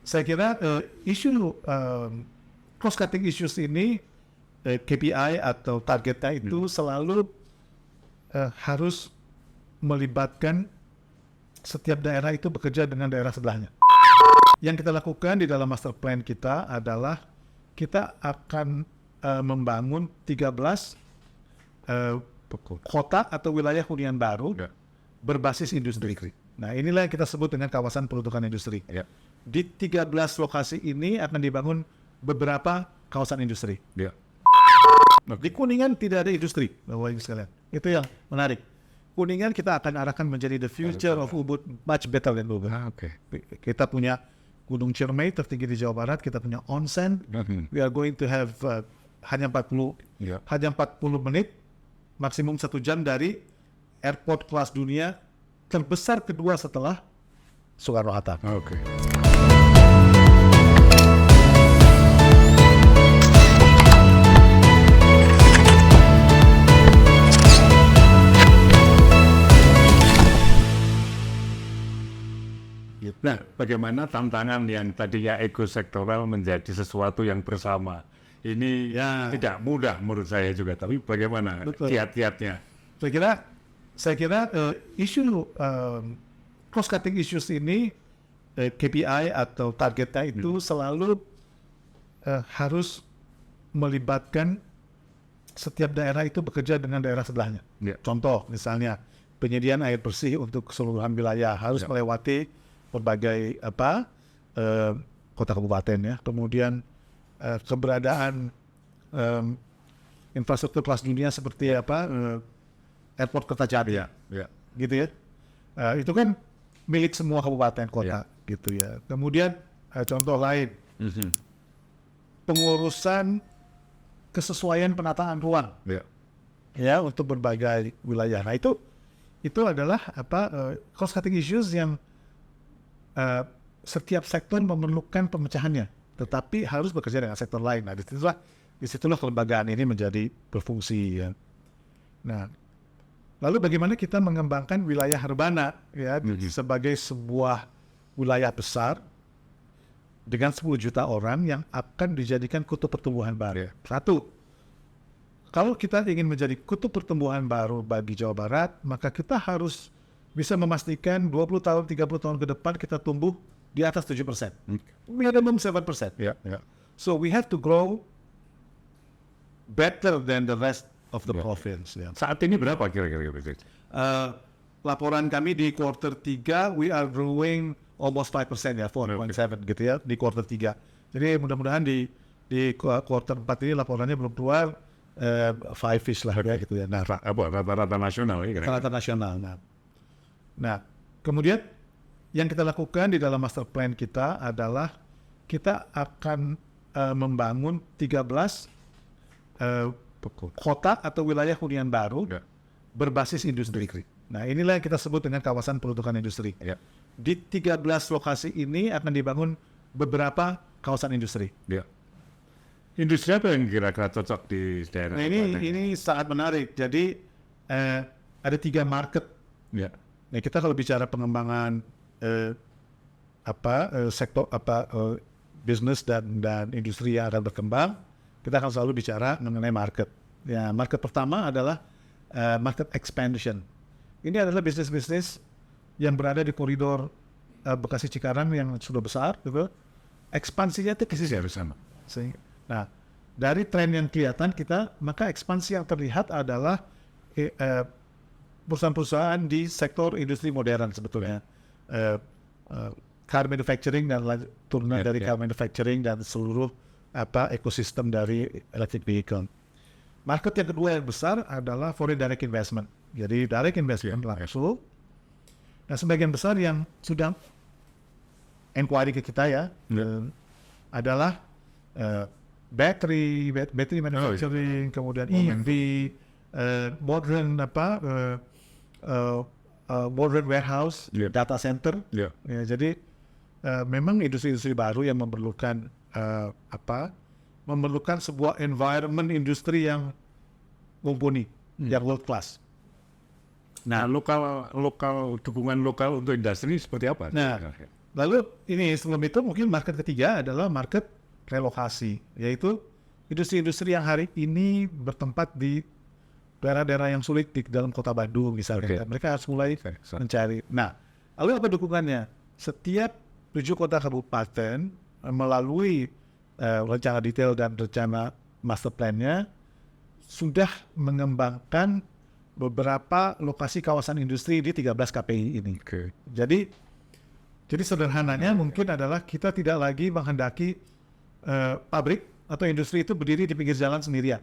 saya kira isu cross cutting issues ini KPI atau targetnya itu selalu harus melibatkan setiap daerah itu bekerja dengan daerah sebelahnya. Yang kita lakukan di dalam master plan kita adalah kita akan membangun 13 kota atau wilayah hunian baru berbasis industri. Nah, inilah yang kita sebut dengan kawasan peruntukan industri. Di 13 lokasi ini akan dibangun beberapa kawasan industri. Di Kuningan tidak ada industri, Bapak Ibu sekalian. Itu yang menarik. Kuningan kita akan arahkan menjadi the future of Ubud much better than Ubud. Kita punya Gunung Ciremai tertinggi di Jawa Barat, kita punya onsen. We are going to have hanya 40 menit, maksimum 1 jam dari airport kelas dunia terbesar kedua setelah Soekarno-Hatta. Nah, bagaimana tantangan yang tadinya ekosektoral menjadi sesuatu yang bersama? Ini tidak mudah menurut saya juga, tapi bagaimana kiat-kiatnya? Saya kira isu cross cutting issues ini KPI atau targetnya itu selalu harus melibatkan setiap daerah itu bekerja dengan daerah sebelahnya. Contoh misalnya penyediaan air bersih untuk keseluruhan wilayah harus melewati berbagai kota kabupaten ya. Kemudian keberadaan infrastruktur kelas dunia seperti airport Kertajati, gitu ya. Itu kan milik semua kabupaten kota, gitu ya. Kemudian contoh lain, pengurusan kesesuaian penataan ruang, ya untuk berbagai wilayah. Nah itu adalah cost cutting issues yang setiap sektor memerlukan pemecahannya, tetapi harus bekerja dengan sektor lain. Nah, disitulah kelembagaan ini menjadi berfungsi. Ya. Nah, lalu bagaimana kita mengembangkan wilayah Rebana ya sebagai sebuah wilayah besar dengan 10 juta orang yang akan dijadikan kutub pertumbuhan baru. Satu, kalau kita ingin menjadi kutub pertumbuhan baru bagi Jawa Barat, maka kita harus bisa memastikan 20 tahun, 30 tahun ke depan kita tumbuh di atas 7%. Minimum 7%. So we have to grow better than the rest of the province. Saat ini berapa kira-kira? Laporan kami di quarter 3, we are growing almost 5% ya, 4.7 gitu ya, di quarter 3. Jadi mudah-mudahan di quarter 4 ini laporannya belum keluar, 5-ish lah ya gitu ya. Nah, rata-rata nasional ya? Rata nasional. Nah, kemudian yang kita lakukan di dalam master plan kita adalah kita akan membangun 13 kota atau wilayah hunian baru berbasis industri. Nah, inilah yang kita sebut dengan kawasan peruntukan industri. Di 13 lokasi ini akan dibangun beberapa kawasan industri. Industri apa yang kira-kira cocok di daerah? Nah, ini sangat menarik. Jadi ada 3 market. Nah, kita kalau bicara pengembangan sektor bisnis dan industri yang akan berkembang, kita akan selalu bicara mengenai market. Ya, market pertama adalah market expansion. Ini adalah bisnis-bisnis yang berada di koridor Bekasi Cikarang yang sudah besar, gitu. Ekspansinya itu kesini bersama. Nah, dari tren yang kelihatan maka ekspansi yang terlihat adalah perusahaan-perusahaan di sektor industri modern sebetulnya, car manufacturing dan turunan dari car manufacturing dan seluruh ekosistem dari electric vehicle. Market yang kedua yang besar adalah foreign direct investment. Jadi direct investment langsung. Nah, sebagian besar yang sudah inquiry ke kita ya adalah battery manufacturing, kemudian EV, modern modern warehouse, data center. Ya, jadi memang industri-industri baru yang memerlukan sebuah environment industri yang mumpuni, yang world class. Nah, dukungan lokal untuk industri seperti apa? Nah, Lalu ini sebelum itu mungkin market ketiga adalah market relokasi, yaitu industri-industri yang hari ini bertempat di daerah-daerah yang sulit di dalam kota Bandung misalnya. Mereka harus mulai mencari. Nah, lalu apa dukungannya? Setiap 7 kota kabupaten melalui rencana detail dan rencana master plan-nya sudah mengembangkan beberapa lokasi kawasan industri di 13 KPI ini. Jadi sederhananya mungkin adalah kita tidak lagi menghendaki pabrik atau industri itu berdiri di pinggir jalan sendirian.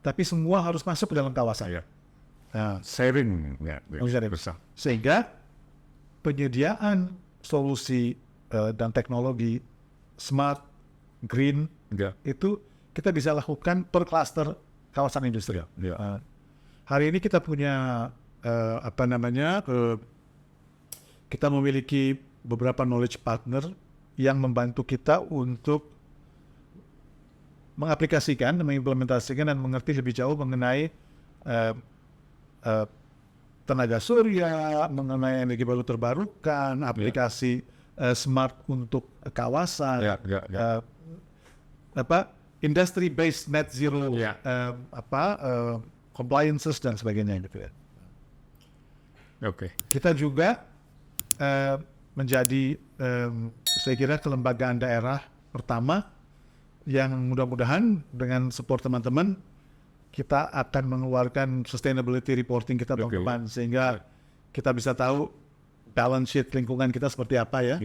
Tapi semua harus masuk ke dalam kawasan. Nah, Sharing. sehingga penyediaan solusi dan teknologi smart, green, itu kita bisa lakukan per cluster kawasan industri. Hari ini kita punya kita memiliki beberapa knowledge partner yang membantu kita untuk mengaplikasikan, mengimplementasikan dan mengerti lebih jauh mengenai tenaga surya, mengenai energi baru terbarukan, aplikasi smart untuk kawasan, industry based net zero, compliances dan sebagainya gitu ya. Kita juga menjadi saya kira kelembagaan daerah pertama yang mudah-mudahan dengan support teman-teman kita akan mengeluarkan sustainability reporting kita tahun depan sehingga kita bisa tahu balance sheet lingkungan kita seperti apa ya,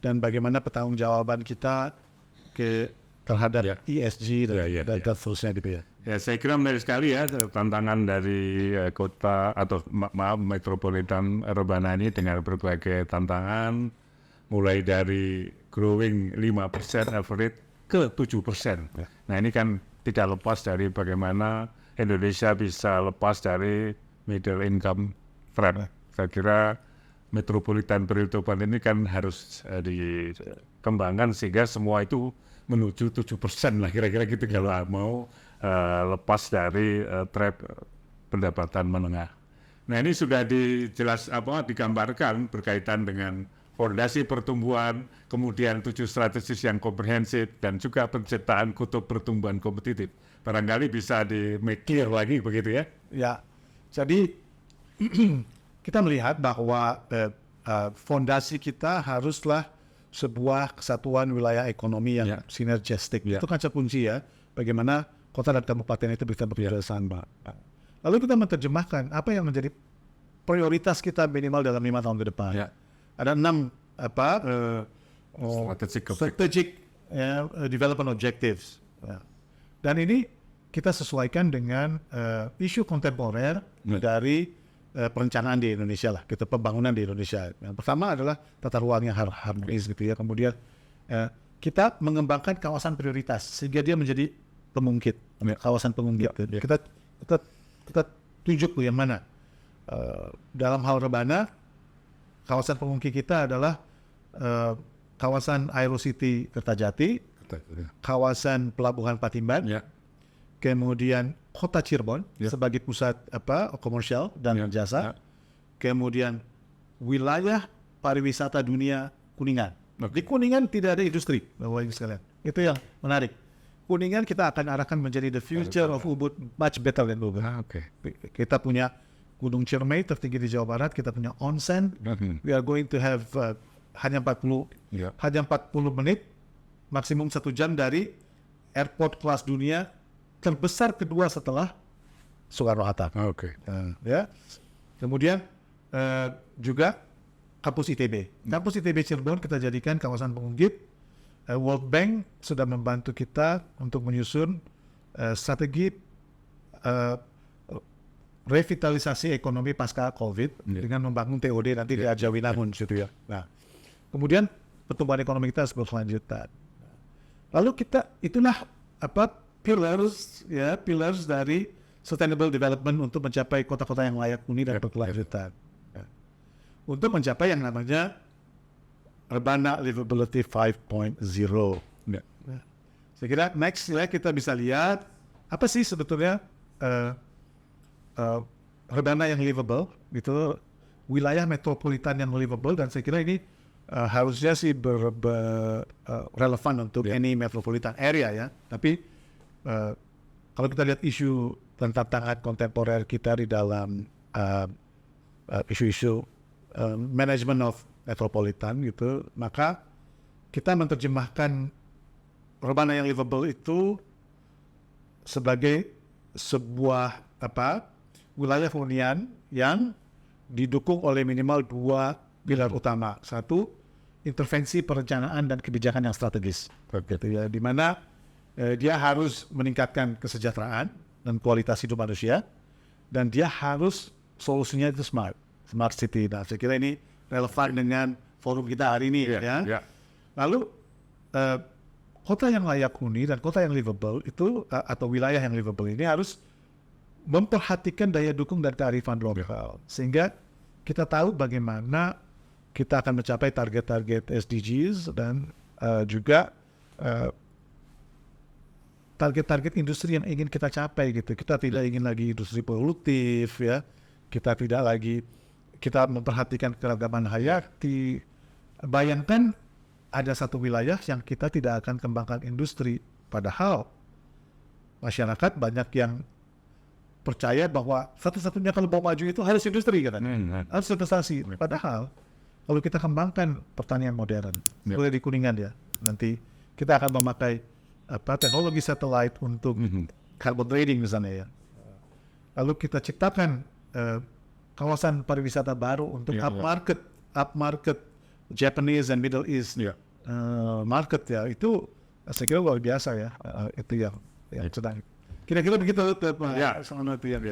dan bagaimana pertanggungjawaban kita terhadap ESG dan seterusnya gitu ya. Ya, saya kira menarik sekali ya tantangan dari kota atau metropolitan urbana ini dengan berbagai tantangan mulai dari growing 5% average ke 7%. Nah, ini kan tidak lepas dari bagaimana Indonesia bisa lepas dari middle income trap. Saya kira metropolitan perhitungan ini kan harus dikembangkan sehingga semua itu menuju 7% lah kira-kira gitu kalau mau lepas dari trap pendapatan menengah. Nah, ini sudah digambarkan berkaitan dengan fondasi pertumbuhan, kemudian 7 strategis yang komprehensif dan juga penciptaan kutub pertumbuhan kompetitif. Barangkali bisa di make clear lagi begitu ya? Ya, jadi kita melihat bahwa fondasi kita haruslah sebuah kesatuan wilayah ekonomi yang sinergistik. Itu kaca kunci ya, bagaimana kota dan kabupaten itu bisa bekerja sama. Lalu kita menerjemahkan apa yang menjadi prioritas kita minimal dalam 5 tahun ke depan. Ada 6 strategic development objectives. Dan ini kita sesuaikan dengan isu kontemporer dari perencanaan di Indonesia lah, gitu, pembangunan di Indonesia. Yang pertama adalah tata ruang yang harmonis gitu ya. Kemudian kita mengembangkan kawasan prioritas sehingga dia menjadi pemungkit, kawasan pemungkit. Kita tunjuk yang mana. Dalam hal Rebana, kawasan pemungkit kita adalah kawasan Aerocity Kertajati, kawasan Pelabuhan Patimban, kemudian Kota Cirebon sebagai pusat komersial dan jasa, kemudian wilayah pariwisata dunia Kuningan. Di Kuningan tidak ada industri, Bapak Ibu sekalian. Itu yang menarik. Kuningan kita akan arahkan menjadi the future of Ubud, much better than Ubud. Kita punya Gunung Ciremai tertinggi di Jawa Barat, kita punya onsen. We are going to have hanya 40 menit, maksimum 1 jam dari airport kelas dunia terbesar kedua setelah Soekarno-Hatta. Ya. Kemudian juga kampus ITB. Kampus ITB Cirebon kita jadikan kawasan pemungkit. World Bank sudah membantu kita untuk menyusun strategi revitalisasi ekonomi pasca COVID dengan membangun TOD nanti di Arjawinangun gitu ya. Nah, kemudian pertumbuhan ekonomi kita harus berkelanjutan. Lalu itulah pillars dari sustainable development untuk mencapai kota-kota yang layak huni dan berkelanjutan. Untuk mencapai yang namanya Urbana Livability 5.0. Saya kira next ya kita bisa lihat apa sih sebetulnya Urbana yang livable, gitu, wilayah metropolitan yang livable, dan saya kira ini harusnya sih relevan untuk any metropolitan area ya. Tapi kalau kita lihat isu tentang tantangan kontemporer kita di dalam isu-isu management of metropolitan gitu, maka kita menerjemahkan urbana yang livable itu sebagai sebuah wilayah hunian yang didukung oleh minimal 2 pilar utama. Satu, intervensi perencanaan dan kebijakan yang strategis, gitu ya, di mana dia harus meningkatkan kesejahteraan dan kualitas hidup manusia, dan dia harus solusinya itu smart city. Nah, saya kira ini relevan dengan forum kita hari ini ya. Lalu kota yang layak huni dan kota yang livable itu atau wilayah yang livable ini harus memperhatikan daya dukung dan kearifan lokal, sehingga kita tahu bagaimana kita akan mencapai target-target SDGs dan juga target-target industri yang ingin kita capai gitu. Kita tidak ingin lagi industri produktif ya. Kita memperhatikan keragaman hayati. Bayangkan ada satu wilayah yang kita tidak akan kembangkan industri, padahal masyarakat banyak yang percaya bahwa satu-satunya kalau mau maju itu harus industri katanya, harus investasi. Padahal kalau kita kembangkan pertanian modern, mulai di Kuningan ya, nanti kita akan memakai teknologi satellite untuk carbon trading misalnya ya. Lalu kita ciptakan kawasan pariwisata baru untuk upmarket Japanese and Middle East market ya, itu saya kira luar biasa ya. Itu yang sedang kira-kira begitu Pak. Ya. Sama itu yang